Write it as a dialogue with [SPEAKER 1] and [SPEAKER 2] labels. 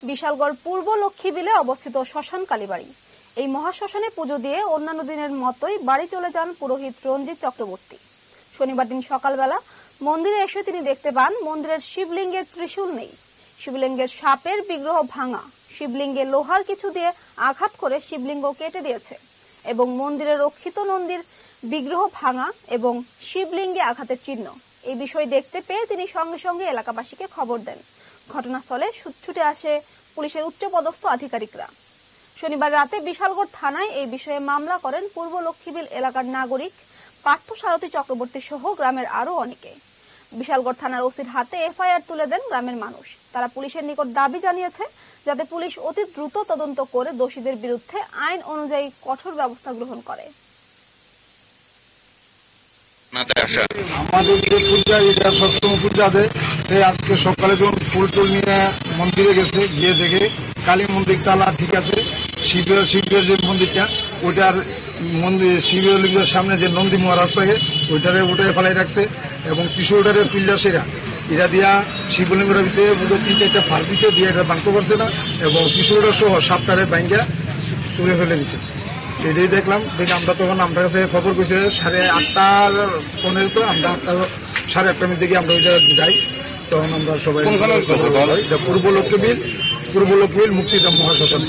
[SPEAKER 1] বিশালগড় পূর্ব লক্ষ্মীবিলে অবস্থিত শ্মশান কালীবাড়ি। এই মহাশ্মশানে পুজো দিয়ে অন্যান্য দিনের মতোই বাড়ি চলে যান পুরোহিত রঞ্জিত চক্রবর্তী। শনিবার দিন সকালবেলা মন্দিরে এসে তিনি দেখতে পান মন্দিরের শিবলিঙ্গের ত্রিশূল নেই, শিবলিঙ্গের সাপের বিগ্রহ ভাঙা, শিবলিঙ্গে লোহার কিছু দিয়ে আঘাত করে শিবলিঙ্গ কেটে দিয়েছে এবং মন্দিরের রক্ষিত নন্দীর বিগ্রহ ভাঙা এবং শিবলিঙ্গে আঘাতের চিহ্ন। এই বিষয় দেখতে পেয়ে তিনি সঙ্গে সঙ্গে এলাকাবাসীকে খবর দেন। ঘটনাস্থলে ছুটে আসে পুলিশের উচ্চপদস্থ আধিকারিকরা। শনিবার রাতে বিশালগড় থানায় এই বিষয়ে মামলা করেন পূর্ব লক্ষ্মীবিল এলাকার নাগরিক পার্থসারথী চক্রবর্তী সহ গ্রামের আরো অনেকে। বিশালগড় থানার ওসির হাতে এফআইআর তুলে দেন গ্রামের মানুষ। তারা পুলিশের নিকট দাবি জানিয়েছে যাতে পুলিশ অতি দ্রুত তদন্ত করে দোষীদের বিরুদ্ধে আইন অনুযায়ী কঠোর ব্যবস্থা গ্রহণ করে।
[SPEAKER 2] আমাদের যে পূজা, এটা সপ্তম পূজা দেয়। আজকে সকালে যখন ফুল টুল নিয়ে মন্দিরে গেছে, গিয়ে দেখে কালী মন্দির তালা ঠিক আছে, শিবের যে মন্দিরটা ওইটার মন্দির শিবলিঙ্গের সামনে যে নন্দী মহারাজ থাকে ওইটারে উঠে ফেলাই রাখছে এবং ত্রিশূলটারে পিল্লা সেরা এরা দিয়া শিবলিঙ্গের ভিতরে 3-4টা ফার দিছে, দিয়ে এটা ভাঙতে পারছে না এবং ত্রিশূলটা সহ সাপটারে ভাঙ্গা তুলে ফেলে দিছে। এটাই দেখলাম। দেখে আমরা তখন আমার কাছে খবর পেয়েছে 8:15 আমরা 8:30 দিকে আমরা ওই জায়গায় যাই। তখন আমরা সবাই পূর্ব লক্ষ্মীবিল মুক্তিধাম মহাশ্মশান।